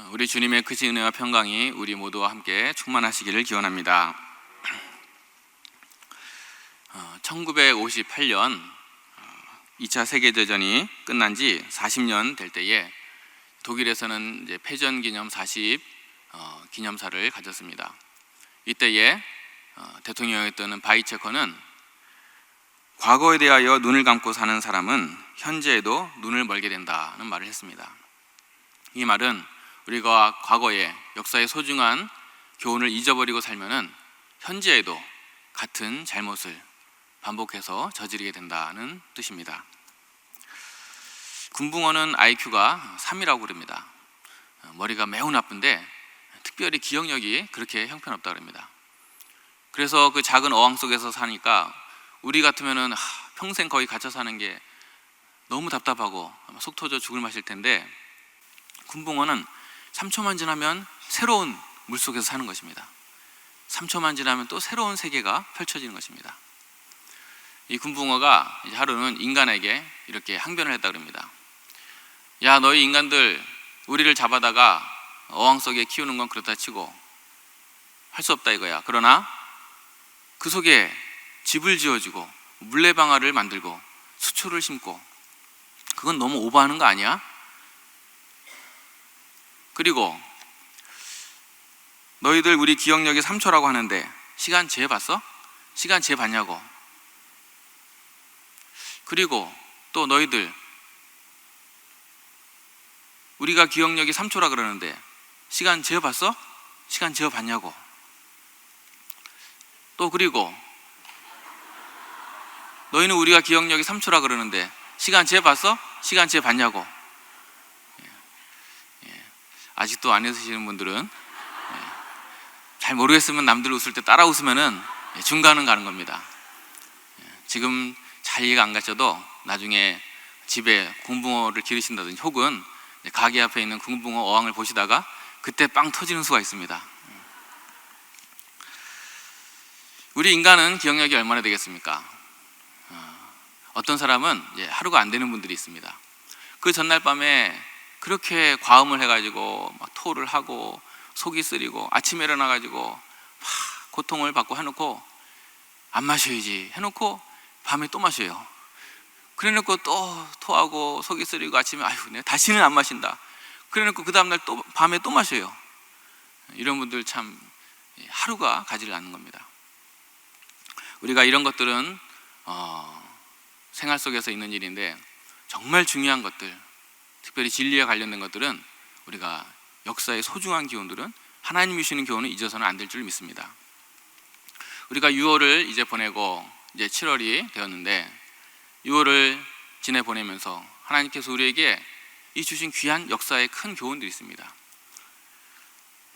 우리 주님의 크신 은혜와 평강이 우리 모두와 함께 충만하시기를 기원합니다. 1958년 2차 세계대전이 끝난 지 40년 될 때에 독일에서는 이제 패전 기념 40 기념사를 가졌습니다. 이때에 대통령이었던 바이체커는 과거에 대하여 눈을 감고 사는 사람은 현재에도 눈을 멀게 된다는 말을 했습니다. 이 말은 우리가 과거에 역사의 소중한 교훈을 잊어버리고 살면은 현재에도 같은 잘못을 반복해서 저지르게 된다는 뜻입니다. 군붕어는 IQ가 3이라고 그럽니다. 머리가 매우 나쁜데 특별히 기억력이 그렇게 형편없다고 합니다. 그래서 그 작은 어항 속에서 사니까 우리 같으면은 평생 거의 갇혀 사는 게 너무 답답하고 아마 속 터져 죽을 맛일 텐데, 군붕어는 3초만 지나면 새로운 물속에서 사는 것입니다. 3초만 지나면 또 새로운 세계가 펼쳐지는 것입니다. 이 군붕어가 이제 하루는 인간에게 이렇게 항변을 했다 그럽니다. 야, 너희 인간들 우리를 잡아다가 어항 속에 키우는 건 그렇다 치고 할 수 없다 이거야. 그러나 그 속에 집을 지어주고 물레방아를 만들고 수초를 심고 그건 너무 오버하는 거 아니야? 그리고 너희들 우리 기억력이 3초라고 하는데 시간 재봤어? 시간 재봤냐고. 그리고 또 너희들 우리가 기억력이 3초라 그러는데 시간 재봤어? 시간 재봤냐고. 또 그리고 너희는 우리가 기억력이 3초라 그러는데 시간 재봤어? 시간 재봤냐고. 아직도 안 해주시는 분들은 잘 모르겠으면 남들 웃을 때 따라 웃으면은 중간은 가는 겁니다. 지금 잘 이해가 안 가셔도 나중에 집에 군붕어를 기르신다든지 혹은 가게 앞에 있는 군붕어 어항을 보시다가 그때 빵 터지는 수가 있습니다. 우리 인간은 기억력이 얼마나 되겠습니까? 어떤 사람은 하루가 안 되는 분들이 있습니다. 그 전날 밤에 그렇게 과음을 해가지고 막 토를 하고 속이 쓰리고 아침에 일어나가지고 막 고통을 받고 해놓고 안 마셔야지 해놓고 밤에 또 마셔요. 그래놓고 또 토하고 속이 쓰리고 아침에 아유 내가 다시는 안 마신다. 그래놓고 그 다음날 또 밤에 또 마셔요. 이런 분들 참 하루가 가지를 않는 겁니다. 우리가 이런 것들은 생활 속에서 있는 일인데 정말 중요한 것들, 특별히 진리에 관련된 것들은 우리가 역사의 소중한 기원들은 하나님이 주시는 교훈을 잊어서는 안 될 줄 믿습니다. 우리가 6월을 이제 보내고 이제 7월이 되었는데 6월을 지내 보내면서 하나님께서 우리에게 이 주신 귀한 역사의 큰 교훈들이 있습니다.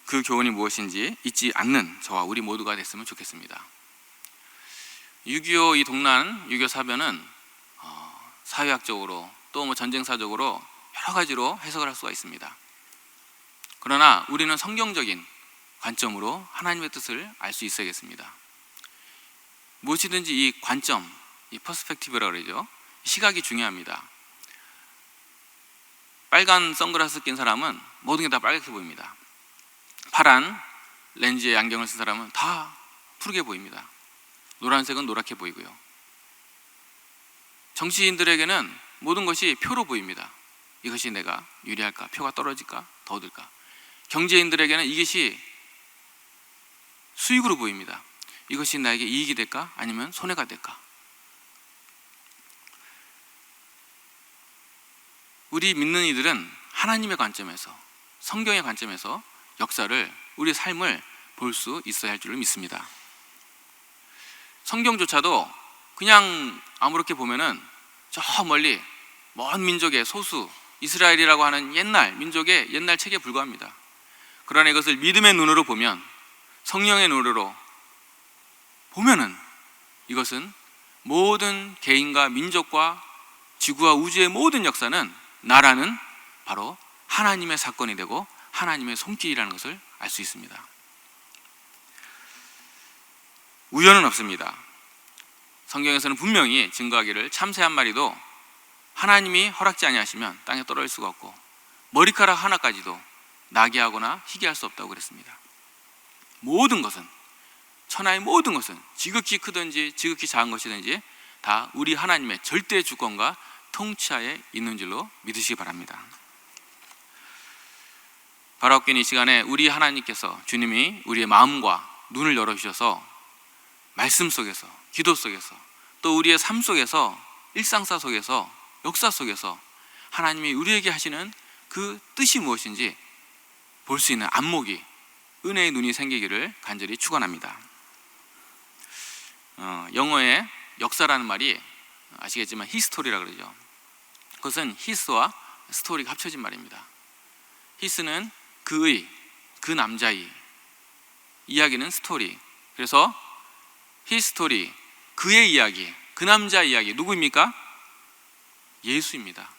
그 교훈이 무엇인지 잊지 않는 저와 우리 모두가 됐으면 좋겠습니다. 6.25 이 동란 6.25 사변은 사회학적으로 또 전쟁사적으로 여러 가지로 해석을 할 수가 있습니다. 그러나 우리는 성경적인 관점으로 하나님의 뜻을 알 수 있어야겠습니다. 무엇이든지 이 관점, 이 퍼스펙티브라고 그러죠. 시각이 중요합니다. 빨간 선글라스 낀 사람은 모든 게 다 빨갛게 보입니다. 파란 렌즈에 안경을 쓴 사람은 다 푸르게 보입니다. 노란색은 노랗게 보이고요. 정치인들에게는 모든 것이 표로 보입니다. 이것이 내가 유리할까? 표가 떨어질까? 더 얻을까? 경제인들에게는 이것이 수익으로 보입니다. 이것이 나에게 이익이 될까? 아니면 손해가 될까? 우리 믿는 이들은 하나님의 관점에서, 성경의 관점에서 역사를, 우리 삶을 볼 수 있어야 할 줄을 믿습니다. 성경조차도 그냥 아무렇게 보면은 저 멀리 먼 민족의 소수 이스라엘이라고 하는 옛날 민족의 옛날 책에 불과합니다. 그러나 이것을 믿음의 눈으로 보면, 성령의 눈으로 보면은 이것은 모든 개인과 민족과 지구와 우주의 모든 역사는 나라는 바로 하나님의 사건이 되고 하나님의 손길이라는 것을 알 수 있습니다. 우연은 없습니다. 성경에서는 분명히 증거하기를 참새 한 마리도 하나님이 허락지 아니하시면 땅에 떨어질 수가 없고 머리카락 하나까지도 나게 하거나 희게 할 수 없다고 그랬습니다. 모든 것은, 천하의 모든 것은 지극히 크든지 지극히 작은 것이든지 다 우리 하나님의 절대 주권과 통치하에 있는 줄로 믿으시기 바랍니다. 바라옵기는 이 시간에 우리 하나님께서, 주님이 우리의 마음과 눈을 열어주셔서 말씀 속에서, 기도 속에서, 또 우리의 삶 속에서, 일상사 속에서, 역사 속에서 하나님이 우리에게 하시는 그 뜻이 무엇인지 볼 수 있는 안목이, 은혜의 눈이 생기기를 간절히 축원합니다. 영어의 역사라는 말이 아시겠지만 히스토리라 그러죠. 그것은 히스와 스토리가 합쳐진 말입니다. 히스는 그의, 그 남자의, 이야기는 스토리. 그래서 히스토리, 그의 이야기, 그 남자의 이야기, 누구입니까? 예수입니다.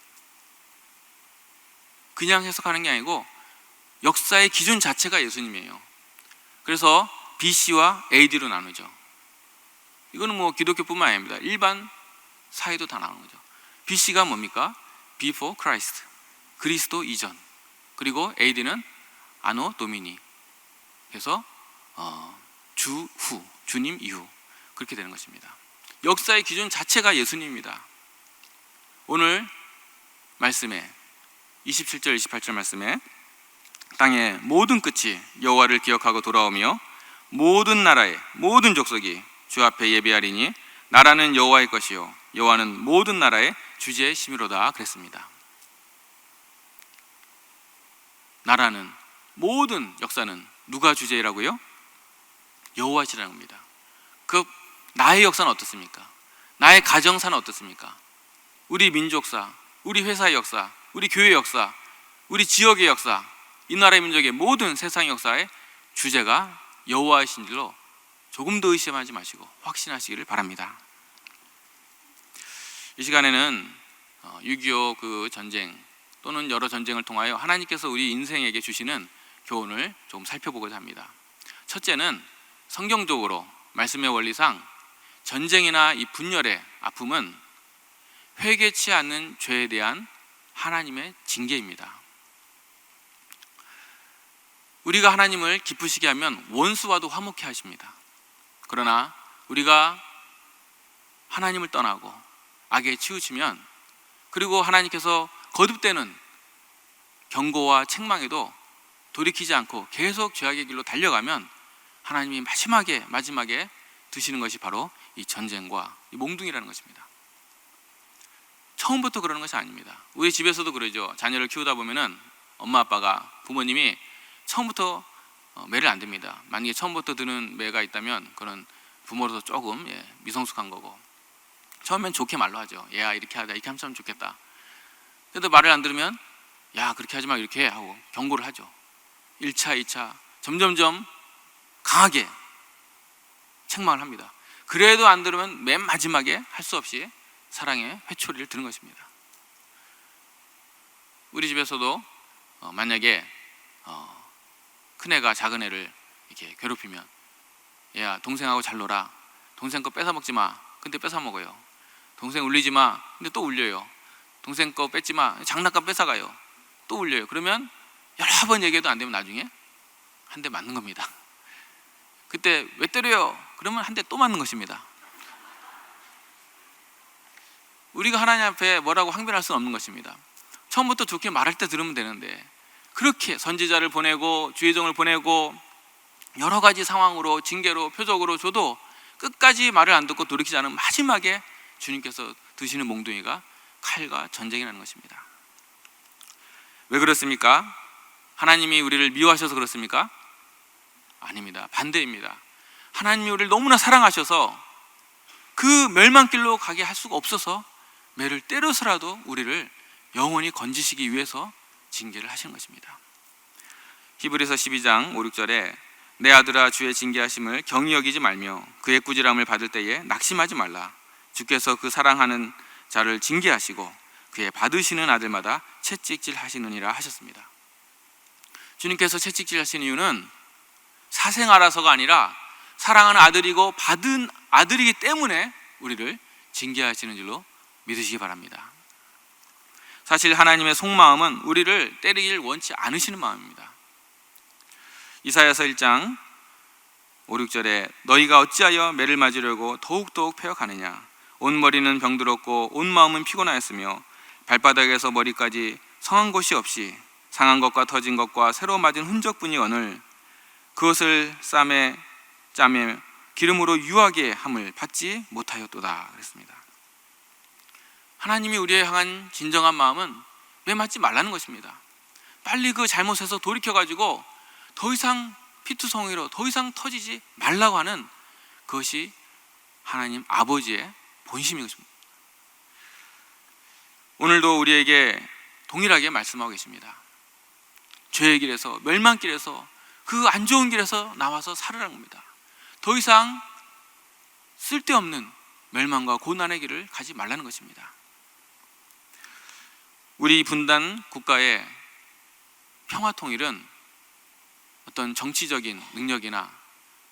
그냥 해석하는 게 아니고 역사의 기준 자체가 예수님이에요. 그래서 BC와 AD로 나누죠. 이거는 뭐 기독교뿐만 아닙니다. 일반 사회도 다 나오는 거죠. BC가 뭡니까? Before Christ, 그리스도 이전. 그리고 AD는 아노 도미니, 그래서 주 후, 주님 이후, 그렇게 되는 것입니다. 역사의 기준 자체가 예수님입니다. 오늘 말씀에 27절 28절 말씀에 땅의 모든 끝이 여호와를 기억하고 돌아오며 모든 나라의 모든 족속이 주 앞에 예배하리니 나라는 여호와의 것이요 여호와는 모든 나라의 주제의 심이로다 그랬습니다. 나라는, 모든 역사는 누가 주제라고요? 여호와시라는 겁니다. 그 나의 역사는 어떻습니까? 나의 가정사는 어떻습니까? 우리 민족사, 우리 회사의 역사, 우리 교회의 역사, 우리 지역의 역사, 이 나라의 민족의 모든 세상의 역사의 주제가 여호와이신 줄로 조금 더 의심하지 마시고 확신하시기를 바랍니다. 이 시간에는 6.25 그 전쟁 또는 여러 전쟁을 통하여 하나님께서 우리 인생에게 주시는 교훈을 조금 살펴보고자 합니다. 첫째는 성경적으로 말씀의 원리상 전쟁이나 이 분열의 아픔은 회개치 않는 죄에 대한 하나님의 징계입니다. 우리가 하나님을 기쁘시게 하면 원수와도 화목해 하십니다. 그러나 우리가 하나님을 떠나고 악에 치우치면, 그리고 하나님께서 거듭되는 경고와 책망에도 돌이키지 않고 계속 죄악의 길로 달려가면 하나님이 마지막에 드시는 것이 바로 이 전쟁과 이 몽둥이라는 것입니다. 처음부터 그러는 것이 아닙니다. 우리 집에서도 그러죠. 자녀를 키우다 보면은 엄마 아빠가, 부모님이 처음부터 매를 안 듭니다. 만약에 처음부터 드는 매가 있다면 그건 부모로서 조금 미성숙한 거고, 처음엔 좋게 말로 하죠. 얘야 이렇게 하자, 이렇게 하면 좋겠다. 그래도 말을 안 들으면 야 그렇게 하지 마, 이렇게 해 하고 경고를 하죠. 1차 2차 점점점 강하게 책망을 합니다. 그래도 안 들으면 맨 마지막에 할 수 없이 사랑의 회초리를 드는 것입니다. 우리 집에서도 만약에 큰애가 작은애를 이렇게 괴롭히면, 얘야 동생하고 잘 놀아, 동생 거 뺏어 먹지 마, 근데 뺏어 먹어요. 동생 울리지 마, 근데 또 울려요. 동생 거 뺏지 마, 장난감 뺏어가요, 또 울려요. 그러면 여러 번 얘기해도 안 되면 나중에 한 대 맞는 겁니다. 그때 왜 때려요? 그러면 한 대 또 맞는 것입니다. 우리가 하나님 앞에 뭐라고 항변할 수는 없는 것입니다. 처음부터 좋게 말할 때 들으면 되는데, 그렇게 선지자를 보내고 주의종을 보내고 여러 가지 상황으로 징계로 표적으로 줘도 끝까지 말을 안 듣고 돌이키지 않은 마지막에 주님께서 드시는 몽둥이가 칼과 전쟁이라는 것입니다. 왜 그렇습니까? 하나님이 우리를 미워하셔서 그렇습니까? 아닙니다. 반대입니다. 하나님이 우리를 너무나 사랑하셔서 그 멸망길로 가게 할 수가 없어서 매를 때려서라도 우리를 영원히 건지시기 위해서 징계를 하시는 것입니다. 히브리서 12장 5, 6절에 내 아들아 주의 징계하심을 경히 여기지 말며 그의 꾸지람을 받을 때에 낙심하지 말라. 주께서 그 사랑하는 자를 징계하시고 그의 받으시는 아들마다 채찍질 하시느니라 하셨습니다. 주님께서 채찍질 하시는 이유는 사생아라서가 아니라 사랑하는 아들이고 받은 아들이기 때문에 우리를 징계하시는 줄로 믿으시기 바랍니다. 사실 하나님의 속마음은 우리를 때리길 원치 않으시는 마음입니다. 이사야서 1장 5, 6절에 너희가 어찌하여 매를 맞으려고 더욱더욱 패역하느냐. 온 머리는 병들었고 온 마음은 피곤하였으며 발바닥에서 머리까지 성한 곳이 없이 상한 것과 터진 것과 새로 맞은 흔적뿐이거늘 그것을 쌈에 짬에 기름으로 유하게 함을 받지 못하였도다 그랬습니다. 하나님이 우리에 향한 진정한 마음은 매 맞지 말라는 것입니다. 빨리 그 잘못에서 돌이켜가지고 더 이상 피투성이로 더 이상 터지지 말라고 하는 그것이 하나님 아버지의 본심인 것입니다. 오늘도 우리에게 동일하게 말씀하고 계십니다. 죄의 길에서, 멸망길에서, 그 안 좋은 길에서 나와서 살으라는 겁니다. 더 이상 쓸데없는 멸망과 고난의 길을 가지 말라는 것입니다. 우리 분단 국가의 평화 통일은 어떤 정치적인 능력이나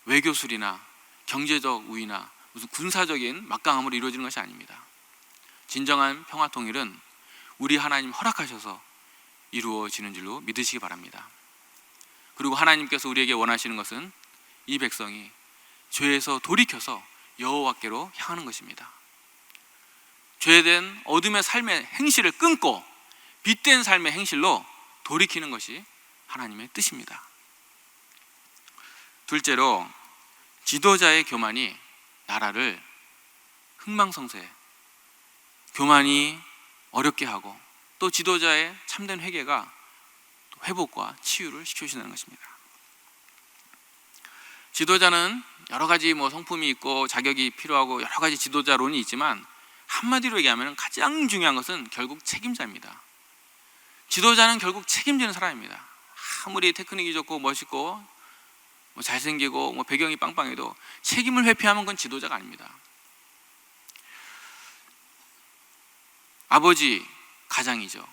외교술이나 경제적 우위나 무슨 군사적인 막강함으로 이루어지는 것이 아닙니다. 진정한 평화 통일은 우리 하나님 허락하셔서 이루어지는 줄로 믿으시기 바랍니다. 그리고 하나님께서 우리에게 원하시는 것은 이 백성이 죄에서 돌이켜서 여호와께로 향하는 것입니다. 죄된 어둠의 삶의 행실을 끊고 빛된 삶의 행실로 돌이키는 것이 하나님의 뜻입니다. 둘째로, 지도자의 교만이 나라를 흥망성쇠, 교만이 어렵게 하고 또 지도자의 참된 회개가 회복과 치유를 시켜주신다는 것입니다. 지도자는 여러 가지 성품이 있고 자격이 필요하고 여러 가지 지도자론이 있지만 한마디로 얘기하면 가장 중요한 것은 결국 책임자입니다. 지도자는 결국 책임지는 사람입니다. 아무리 테크닉이 좋고 멋있고 잘생기고 배경이 빵빵해도 책임을 회피하면 그건 지도자가 아닙니다. 아버지 가장이죠.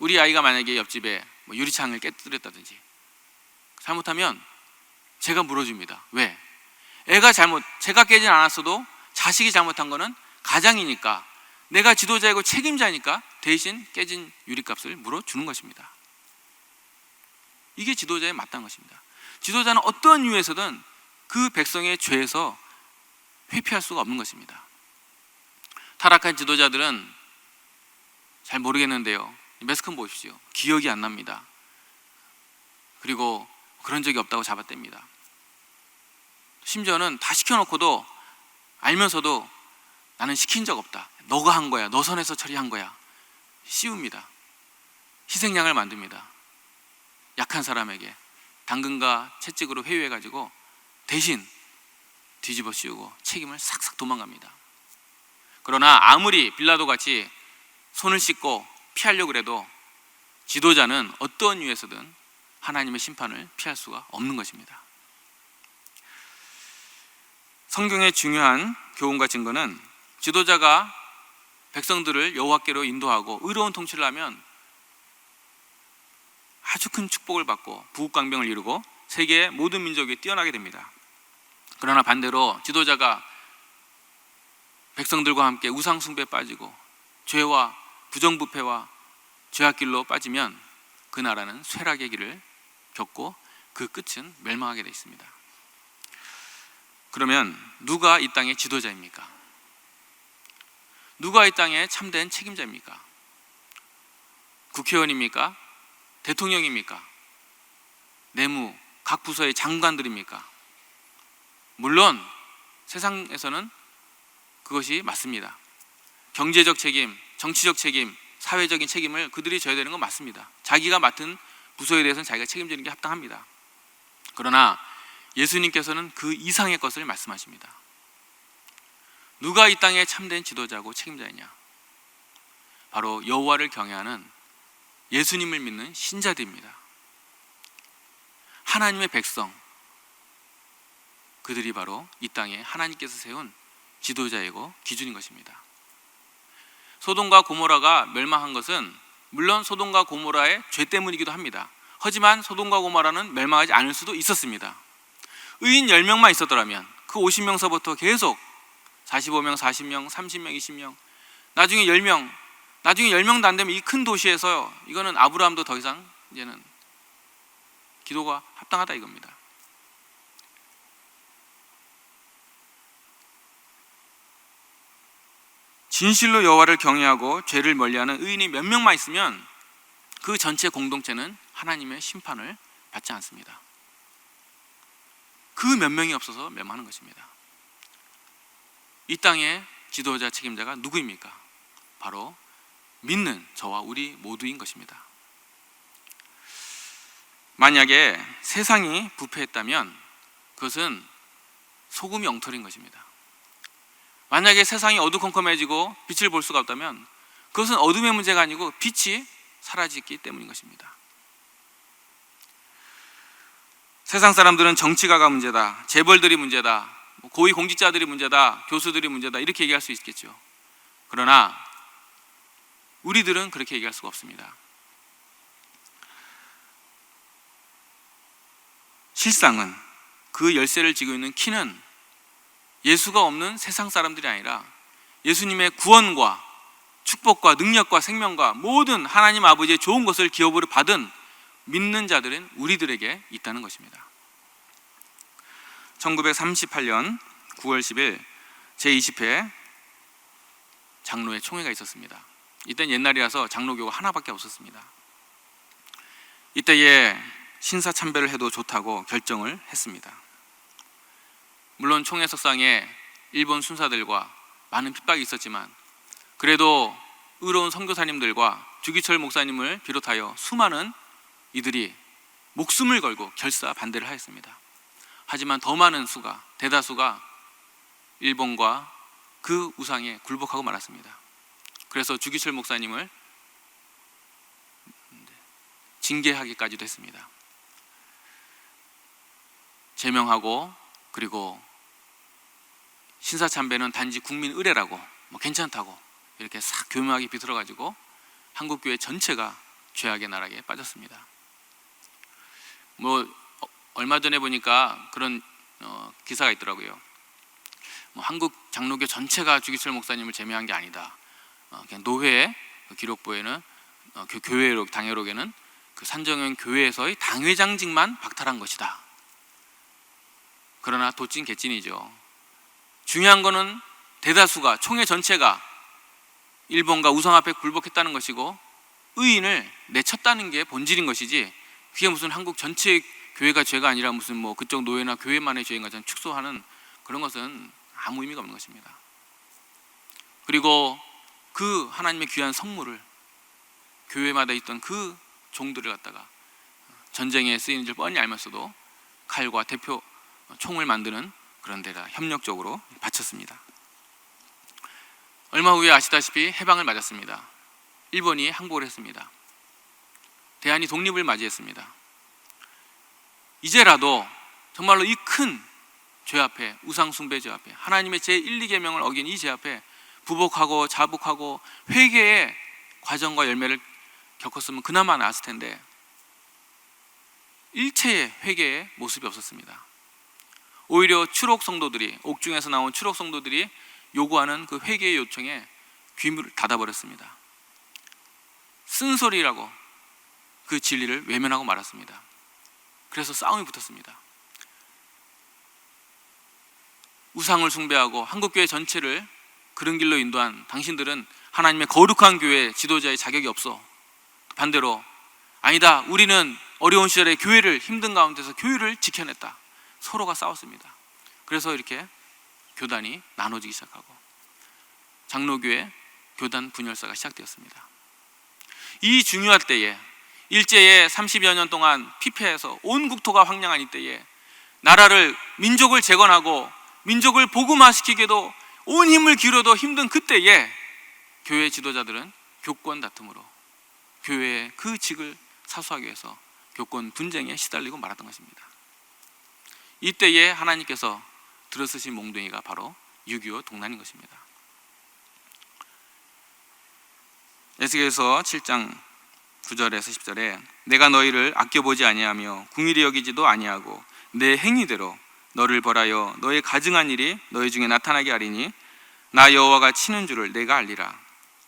우리 아이가 만약에 옆집에 유리창을 깨뜨렸다든지 잘못하면 제가 물어줍니다. 왜? 제가 깨진 않았어도 자식이 잘못한 거는 가장이니까, 내가 지도자이고 책임자니까 대신 깨진 유리값을 물어주는 것입니다. 이게 지도자의 마땅한 것입니다. 지도자는 어떤 이유에서든 그 백성의 죄에서 회피할 수가 없는 것입니다. 타락한 지도자들은 잘 모르겠는데요, 매스컴 보십시오. 기억이 안 납니다. 그리고 그런 적이 없다고 잡아댑니다. 심지어는 다 시켜놓고도 알면서도 나는 시킨 적 없다, 너가 한 거야, 너 선에서 처리한 거야, 씌웁니다. 희생양을 만듭니다. 약한 사람에게 당근과 채찍으로 회유해가지고 대신 뒤집어 씌우고 책임을 싹싹 도망갑니다. 그러나 아무리 빌라도 같이 손을 씻고 피하려고 해도 지도자는 어떤 이유에서든 하나님의 심판을 피할 수가 없는 것입니다. 성경의 중요한 교훈과 증거는 지도자가 백성들을 여호와께로 인도하고 의로운 통치를 하면 아주 큰 축복을 받고 부국강병을 이루고 세계의 모든 민족이 뛰어나게 됩니다. 그러나 반대로 지도자가 백성들과 함께 우상 숭배에 빠지고 죄와 부정부패와 죄악길로 빠지면 그 나라는 쇠락의 길을 겪고 그 끝은 멸망하게 되어 있습니다. 그러면 누가 이 땅의 지도자입니까? 누가 이 땅의 참된 책임자입니까? 국회의원입니까? 대통령입니까? 내무, 각 부서의 장관들입니까? 물론 세상에서는 그것이 맞습니다. 경제적 책임, 정치적 책임, 사회적인 책임을 그들이 져야 되는 건 맞습니다. 자기가 맡은 부서에 대해서는 자기가 책임지는 게 합당합니다. 그러나 예수님께서는 그 이상의 것을 말씀하십니다. 누가 이 땅의 참된 지도자고 책임자이냐? 바로 여호와를 경외하는 예수님을 믿는 신자들입니다. 하나님의 백성, 그들이 바로 이 땅에 하나님께서 세운 지도자이고 기준인 것입니다. 소돔과 고모라가 멸망한 것은 물론 소돔과 고모라의 죄 때문이기도 합니다. 하지만 소돔과 고모라는 멸망하지 않을 수도 있었습니다. 의인 10명만 있었더라면 그 50명서부터 계속 45명, 40명, 30명, 20명, 나중에 10명도 안 되면 이 큰 도시에서 이거는 아브라함도 더 이상 이제는 기도가 합당하다 이겁니다. 진실로 여호와를 경외하고 죄를 멀리하는 의인이 몇 명만 있으면 그 전체 공동체는 하나님의 심판을 받지 않습니다. 그 몇 명이 없어서 멸망하는 것입니다. 이 땅의 지도자 책임자가 누구입니까? 바로 믿는 저와 우리 모두인 것입니다. 만약에 세상이 부패했다면 그것은 소금이 엉터리인 것입니다. 만약에 세상이 어두컴컴해지고 빛을 볼 수가 없다면 그것은 어둠의 문제가 아니고 빛이 사라졌기 때문인 것입니다. 세상 사람들은 정치가가 문제다, 재벌들이 문제다, 고위 공직자들이 문제다, 교수들이 문제다 이렇게 얘기할 수 있겠죠. 그러나 우리들은 그렇게 얘기할 수가 없습니다. 실상은 그 열쇠를 쥐고 있는 키는 예수가 없는 세상 사람들이 아니라 예수님의 구원과 축복과 능력과 생명과 모든 하나님 아버지의 좋은 것을 기업으로 받은 믿는 자들은 우리들에게 있다는 것입니다. 1938년 9월 10일 제20회 장로회 총회가 있었습니다. 이땐 옛날이라서 장로교가 하나밖에 없었습니다. 이때에 신사참배를 해도 좋다고 결정을 했습니다. 물론 총회석상에 일본 순사들과 많은 핍박이 있었지만 그래도 의로운 선교사님들과 주기철 목사님을 비롯하여 수많은 이들이 목숨을 걸고 결사 반대를 하였습니다. 하지만 더 많은 수가, 대다수가 일본과 그 우상에 굴복하고 말았습니다. 그래서 주기철 목사님을 징계하기까지도 했습니다. 제명하고 그리고 신사참배는 단지 국민 의례라고 괜찮다고 이렇게 싹 교묘하게 비틀어가지고 한국교회 전체가 죄악의 나락에 빠졌습니다. 얼마 전에 보니까 그런 기사가 있더라고요. 한국 장로교 전체가 주기철 목사님을 제명한 게 아니다. 그냥 노회의 기록부에는 교회 당회록에는 그 산정현 교회에서의 당회장직만 박탈한 것이다. 그러나 도찐 개찐이죠. 중요한 거는 대다수가 총회 전체가 일본과 우상 앞에 굴복했다는 것이고 의인을 내쳤다는 게 본질인 것이지 그게 무슨 한국 전체 교회가 죄가 아니라 무슨 그쪽 노예나 교회만의 죄인 것처럼 축소하는 그런 것은 아무 의미가 없는 것입니다. 그리고 그 하나님의 귀한 성물을 교회마다 있던 그 종들을 갖다가 전쟁에 쓰이는 줄 뻔히 알면서도 칼과 대표 총을 만드는 그런 데다 협력적으로 바쳤습니다. 얼마 후에 아시다시피 해방을 맞았습니다. 일본이 항복을 했습니다. 대한이 독립을 맞이했습니다. 이제라도 정말로 이 큰 죄 앞에, 우상 숭배 죄 앞에, 하나님의 제1, 2계명을 어긴 이 죄 앞에 부복하고 자복하고 회개의 과정과 열매를 겪었으면 그나마 나았을 텐데 일체의 회개의 모습이 없었습니다. 오히려 추록 성도들이, 옥중에서 나온 추록 성도들이 요구하는 그 회개의 요청에 귀를 닫아버렸습니다. 쓴소리라고 그 진리를 외면하고 말았습니다. 그래서 싸움이 붙었습니다. 우상을 숭배하고 한국교회 전체를 그런 길로 인도한 당신들은 하나님의 거룩한 교회 지도자의 자격이 없어. 반대로 아니다, 우리는 어려운 시절에 교회를 힘든 가운데서 교회를 지켜냈다. 서로가 싸웠습니다. 그래서 이렇게 교단이 나눠지기 시작하고 장로교회 교단 분열사가 시작되었습니다. 이 중요할 때에 일제에 30여 년 동안 피폐해서 온 국토가 황량한 이때에 나라를 민족을 재건하고 민족을 복음화시키기에도 온 힘을 기울여도 힘든 그때에 교회 지도자들은 교권 다툼으로 교회의 그 직을 사수하기 위해서 교권 분쟁에 시달리고 말았던 것입니다. 이때에 하나님께서 들어쓰신 몽둥이가 바로 6.25 동란인 것입니다. 에스겔서 7장 9절에서 10절에 내가 너희를 아껴보지 아니하며 궁일이 여기지도 아니하고 내 행위대로 너를 벌하여 너의 가증한 일이 너희 중에 나타나게 하리니 나 여호와가 치는 줄을 내가 알리라.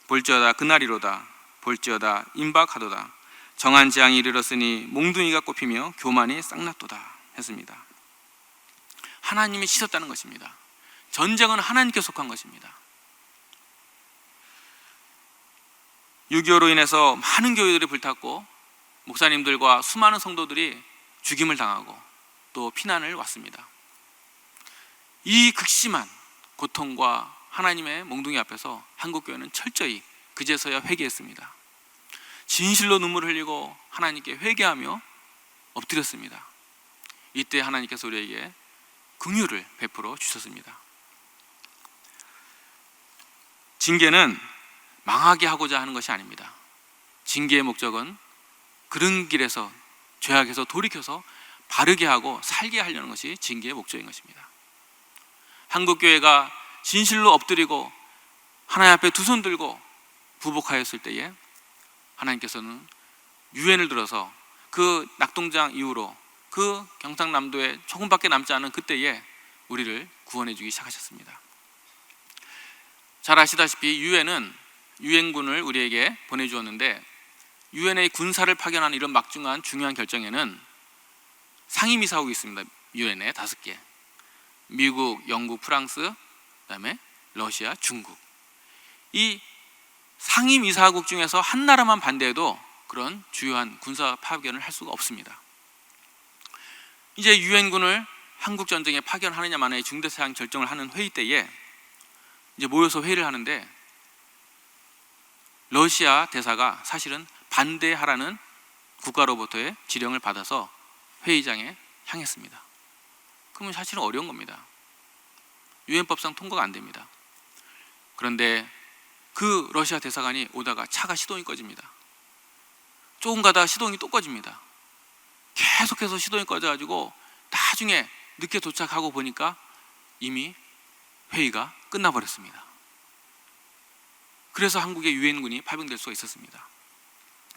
볼지어다 그날이로다. 볼지어다 임박하도다. 정한 재앙이 이르렀으니 몽둥이가 꼽히며 교만이 싹났도다 했습니다. 하나님이 씻었다는 것입니다. 전쟁은 하나님께 속한 것입니다. 6.25로 인해서 많은 교회들이 불탔고 목사님들과 수많은 성도들이 죽임을 당하고 또 피난을 왔습니다. 이 극심한 고통과 하나님의 몽둥이 앞에서 한국교회는 철저히 그제서야 회개했습니다. 진실로 눈물을 흘리고 하나님께 회개하며 엎드렸습니다. 이때 하나님께서 우리에게 긍휼을 베풀어 주셨습니다. 징계는 망하게 하고자 하는 것이 아닙니다. 징계의 목적은 그런 길에서 죄악에서 돌이켜서 바르게 하고 살게 하려는 것이 징계의 목적인 것입니다. 한국교회가 진실로 엎드리고 하나님 앞에 두 손 들고 부복하였을 때에 하나님께서는 유엔을 들어서 그 낙동강 이후로 그 경상남도에 조금밖에 남지 않은 그때에 우리를 구원해 주기 시작하셨습니다. 잘 아시다시피 유엔은 유엔군을 우리에게 보내주었는데, 유엔의 군사를 파견하는 이런 막중한 중요한 결정에는 상임이사국이 있습니다. 유엔에 5개. 미국, 영국, 프랑스, 그다음에 러시아, 중국. 이 상임이사국 중에서 한 나라만 반대해도 그런 주요한 군사 파견을 할 수가 없습니다. 이제 유엔군을 한국전쟁에 파견하느냐 마느냐의 중대사항 결정을 하는 회의 때에 이제 모여서 회의를 하는데, 러시아 대사가 사실은 반대하라는 국가로부터의 지령을 받아서 회의장에 향했습니다. 그러면 사실은 어려운 겁니다. 유엔법상 통과가 안 됩니다. 그런데 그 러시아 대사관이 오다가 차가 시동이 꺼집니다. 조금 가다가 시동이 또 꺼집니다. 계속해서 시동이 꺼져가지고 나중에 늦게 도착하고 보니까 이미 회의가 끝나버렸습니다. 그래서 한국의 유엔군이 파병될 수가 있었습니다.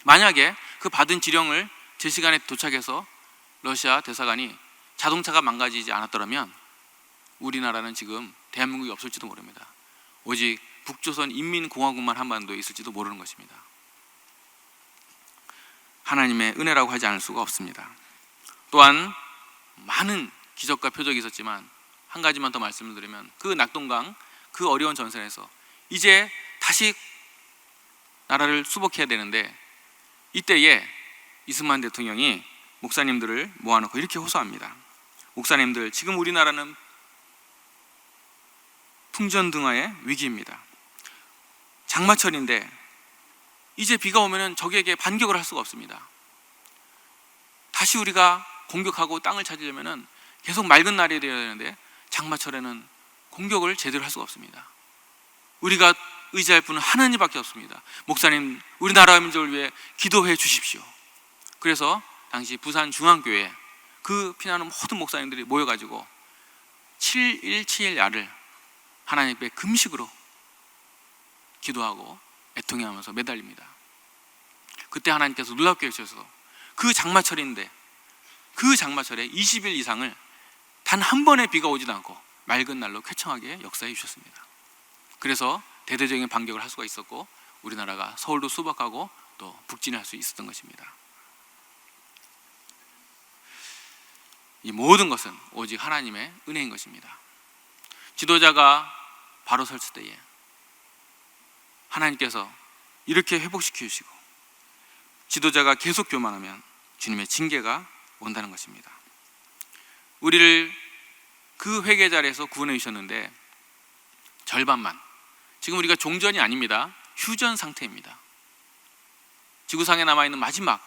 만약에 그 받은 지령을 제 시간에 도착해서 러시아 대사관이 자동차가 망가지지 않았더라면 우리나라는 지금 대한민국이 없을지도 모릅니다. 오직 북조선 인민공화국만 한반도에 있을지도 모르는 것입니다. 하나님의 은혜라고 하지 않을 수가 없습니다. 또한 많은 기적과 표적이 있었지만 한 가지만 더 말씀을 드리면, 그 낙동강 그 어려운 전선에서 이제 다시 나라를 수복해야 되는데, 이때에 이승만 대통령이 목사님들을 모아놓고 이렇게 호소합니다. 목사님들, 지금 우리나라는 풍전등화의 위기입니다. 장마철인데 이제 비가 오면 적에게 반격을 할 수가 없습니다. 다시 우리가 공격하고 땅을 찾으려면 계속 맑은 날이 되어야 되는데 장마철에는 공격을 제대로 할 수가 없습니다. 우리가 의지할 분은 하나님밖에 없습니다. 목사님, 우리나라 민족을 위해 기도해 주십시오. 그래서 당시 부산중앙교회 그 피난하는 모든 목사님들이 모여가지고 7.1야를 하나님께 금식으로 기도하고 애통해하면서 매달립니다. 그때 하나님께서 놀랍게 해주셔서 그 장마철인데 그 장마철에 20일 이상을 단 한 번의 비가 오지도 않고 맑은 날로 쾌청하게 역사해 주셨습니다. 그래서 대대적인 반격을 할 수가 있었고 우리나라가 서울도 수복하고 또 북진할 수 있었던 것입니다. 이 모든 것은 오직 하나님의 은혜인 것입니다. 지도자가 바로 섰을 때에 하나님께서 이렇게 회복시켜 주시고, 지도자가 계속 교만하면 주님의 징계가 온다는 것입니다. 우리를 그 회개 자리에서 구원해 주셨는데 절반만, 지금 우리가 종전이 아닙니다. 휴전 상태입니다. 지구상에 남아있는 마지막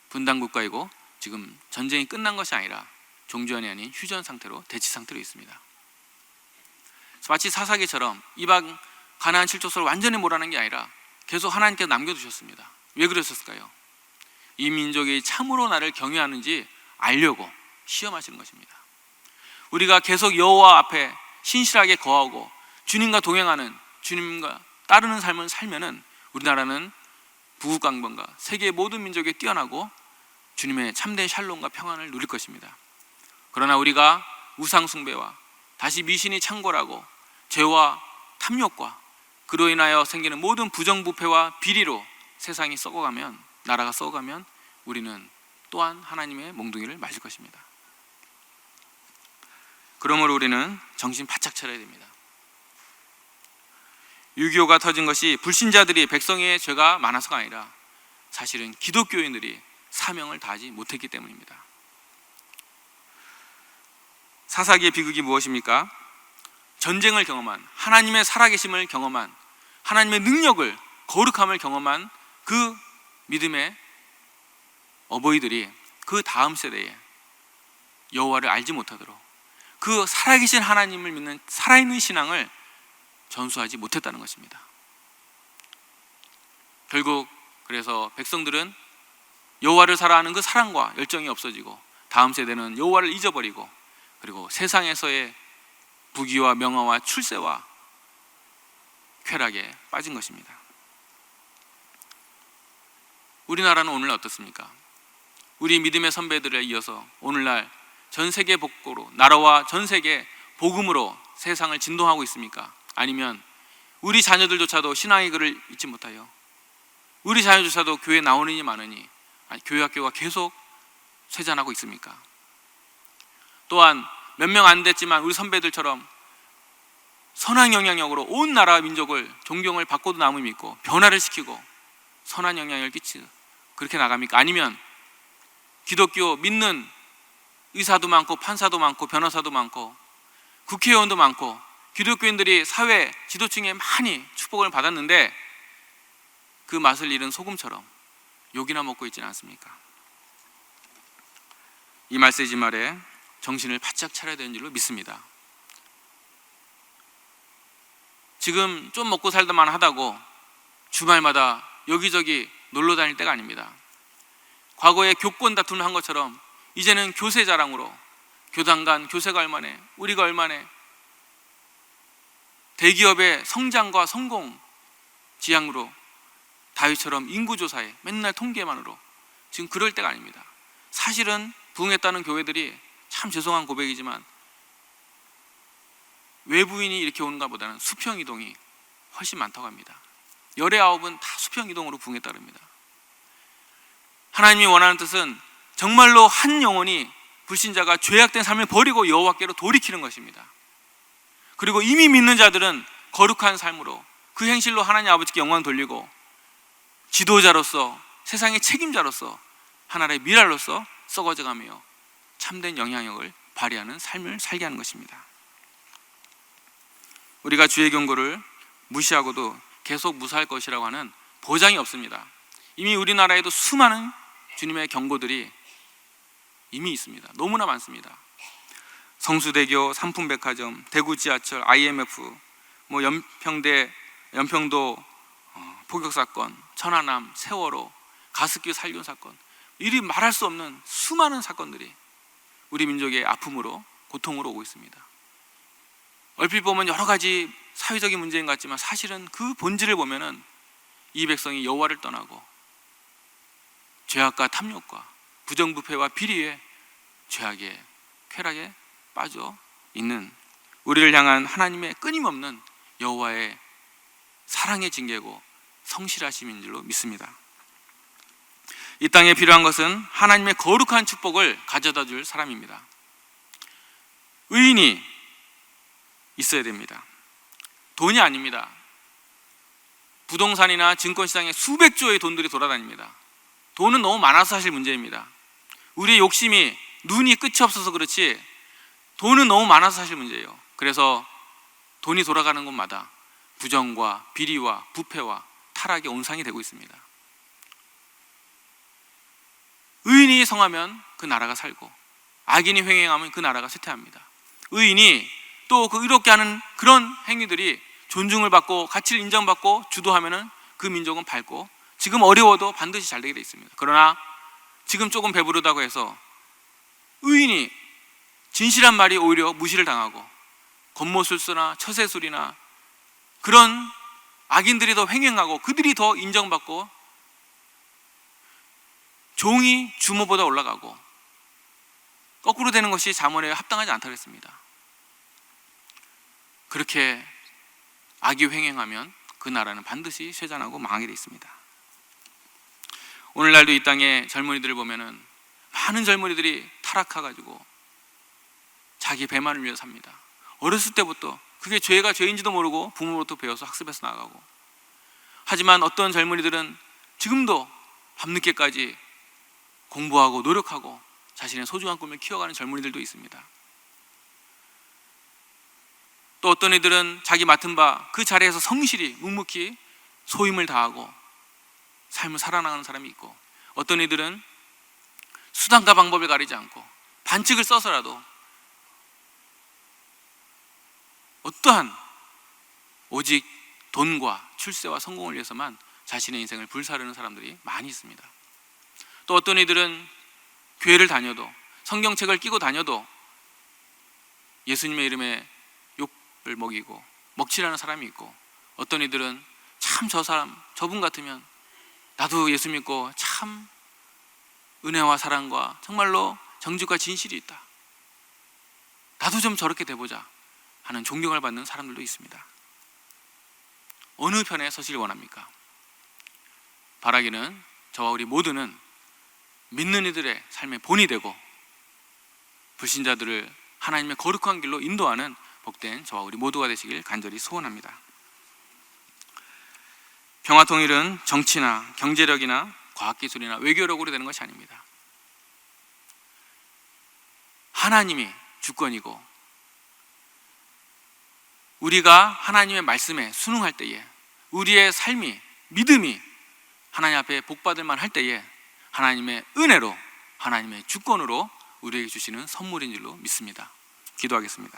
분단국가이고 지금 전쟁이 끝난 것이 아니라 종전이 아닌 휴전 상태로, 대치 상태로 있습니다. 마치 사사기처럼 이방 가나안 7족속을 완전히 몰아낸 게 아니라 계속 하나님께서 남겨두셨습니다. 왜 그러셨을까요? 이 민족이 참으로 나를 경외하는지 알려고 시험하시는 것입니다. 우리가 계속 여호와 앞에 신실하게 거하고 주님과 동행하는, 주님과 따르는 삶을 살면은 우리나라는 부국강변과 세계의 모든 민족에 뛰어나고 주님의 참된 샬롬과 평안을 누릴 것입니다. 그러나 우리가 우상 숭배와 다시 미신이 창궐하고 죄와 탐욕과 그로 인하여 생기는 모든 부정부패와 비리로 세상이 썩어가면, 나라가 썩어가면 우리는 또한 하나님의 몽둥이를 맞을 것입니다. 그러므로 우리는 정신 바짝 차려야 됩니다. 6.25가 터진 것이 불신자들이 백성의 죄가 많아서가 아니라 사실은 기독교인들이 사명을 다하지 못했기 때문입니다. 사사기의 비극이 무엇입니까? 전쟁을 경험한, 하나님의 살아계심을 경험한, 하나님의 능력을, 거룩함을 경험한 그 믿음의 어버이들이 그 다음 세대에 여호와를 알지 못하도록 그 살아계신 하나님을 믿는 살아있는 신앙을 전수하지 못했다는 것입니다. 결국 그래서 백성들은 여호와를 사랑하는 그 사랑과 열정이 없어지고 다음 세대는 여호와를 잊어버리고 그리고 세상에서의 부귀와 명화와 출세와 쾌락에 빠진 것입니다. 우리나라는 오늘 어떻습니까? 우리 믿음의 선배들에 이어서 오늘날 전 세계 복고로, 나라와 전 세계 복음으로 세상을 진동하고 있습니까? 아니면 우리 자녀들조차도 신앙의 글을 잊지 못하여 우리 자녀조차도 교회 나오느니 마느니 교회 학교가 계속 쇠잔하고 있습니까? 또한 몇 명 안 됐지만 우리 선배들처럼 선한 영향력으로 온 나라 민족을 존경을 받고도 남을 믿고 변화를 시키고 선한 영향력을 끼치고 그렇게 나갑니까? 아니면 기독교 믿는 의사도 많고 판사도 많고 변호사도 많고 국회의원도 많고 기독교인들이 사회 지도층에 많이 축복을 받았는데 그 맛을 잃은 소금처럼 욕이나 먹고 있지는 않습니까? 이 메시지 말에 정신을 바짝 차려야 되는 줄로 믿습니다. 지금 좀 먹고 살다만 하다고 주말마다 여기저기 놀러 다닐 때가 아닙니다. 과거에 교권 다툼을 한 것처럼 이제는 교세 자랑으로 교단 간 교세가 얼마네, 우리가 얼마네, 대기업의 성장과 성공 지향으로 다윗처럼 인구조사에 맨날 통계만으로 지금 그럴 때가 아닙니다. 사실은 부흥했다는 교회들이 참 죄송한 고백이지만 외부인이 이렇게 오는가 보다는 수평이동이 훨씬 많다고 합니다. 열의 9은 다 수평이동으로 부흥했다고 합니다. 하나님이 원하는 뜻은 정말로 한 영혼이 불신자가 죄악된 삶을 버리고 여호와께로 돌이키는 것입니다. 그리고 이미 믿는 자들은 거룩한 삶으로 그 행실로 하나님 아버지께 영광 돌리고 지도자로서 세상의 책임자로서 하나님의 미랄로서 썩어져가며 참된 영향력을 발휘하는 삶을 살게 하는 것입니다. 우리가 주의 경고를 무시하고도 계속 무사할 것이라고 하는 보장이 없습니다. 이미 우리나라에도 수많은 주님의 경고들이 이미 있습니다. 너무나 많습니다. 성수대교, 삼풍백화점, 대구 지하철, IMF, 연평도 포격 사건, 천안함, 세월호, 가습기 살균 사건, 이리 말할 수 없는 수많은 사건들이 우리 민족의 아픔으로 고통으로 오고 있습니다. 얼핏 보면 여러 가지 사회적인 문제인 것 같지만 사실은 그 본질을 보면은 이 백성이 여호와를 떠나고 죄악과 탐욕과 부정부패와 비리에 죄악에 쾌락에 빠져 있는 우리를 향한 하나님의 끊임없는 여호와의 사랑의 징계고 성실하심인 줄로 믿습니다. 이 땅에 필요한 것은 하나님의 거룩한 축복을 가져다 줄 사람입니다. 의인이 있어야 됩니다. 돈이 아닙니다. 부동산이나 증권시장에 수백조의 돈들이 돌아다닙니다. 돈은 너무 많아서 사실 문제입니다. 우리의 욕심이 눈이 끝이 없어서 그렇지 돈은 너무 많아서 사실 문제예요. 그래서 돈이 돌아가는 곳마다 부정과 비리와 부패와 타락의 온상이 되고 있습니다. 의인이 성하면 그 나라가 살고 악인이 횡행하면 그 나라가 쇠퇴합니다. 의인이 또 그 의롭게 하는 그런 행위들이 존중을 받고 가치를 인정받고 주도하면은 그 민족은 밝고 지금 어려워도 반드시 잘 되게 돼 있습니다. 그러나 지금 조금 배부르다고 해서 의인이 진실한 말이 오히려 무시를 당하고 겉모술수나 처세술이나 그런 악인들이 더 횡행하고 그들이 더 인정받고 종이 주모보다 올라가고 거꾸로 되는 것이 자문에 합당하지 않다고 했습니다. 그렇게 악이 횡행하면 그 나라는 반드시 쇠잔하고 망하게 되어 있습니다. 오늘날도 이 땅의 젊은이들을 보면은 많은 젊은이들이 타락해가지고 자기 배만을 위해 삽니다. 어렸을 때부터 그게 죄가 죄인지도 모르고 부모로부터 배워서 학습해서 나가고, 하지만 어떤 젊은이들은 지금도 밤늦게까지 공부하고 노력하고 자신의 소중한 꿈을 키워가는 젊은이들도 있습니다. 또 어떤 이들은 자기 맡은 바 그 자리에서 성실히 묵묵히 소임을 다하고 삶을 살아나가는 사람이 있고, 어떤 이들은 수단과 방법을 가리지 않고 반칙을 써서라도 어떠한 오직 돈과 출세와 성공을 위해서만 자신의 인생을 불사르는 사람들이 많이 있습니다. 또 어떤 이들은 교회를 다녀도, 성경책을 끼고 다녀도 예수님의 이름에 욕을 먹이고 먹칠하는 사람이 있고, 어떤 이들은 참 저분 같으면 나도 예수 믿고 참 은혜와 사랑과 정말로 정직과 진실이 있다, 나도 좀 저렇게 돼보자 하는 존경을 받는 사람들도 있습니다. 어느 편에 서시길 원합니까? 바라기는 저와 우리 모두는 믿는 이들의 삶의 본이 되고 불신자들을 하나님의 거룩한 길로 인도하는 복된 저와 우리 모두가 되시길 간절히 소원합니다. 평화통일은 정치나 경제력이나 과학기술이나 외교력으로 되는 것이 아닙니다. 하나님이 주권이고 우리가 하나님의 말씀에 순응할 때에, 우리의 삶이, 믿음이 하나님 앞에 복받을 만할 때에 하나님의 은혜로, 하나님의 주권으로 우리에게 주시는 선물인 줄로 믿습니다. 기도하겠습니다.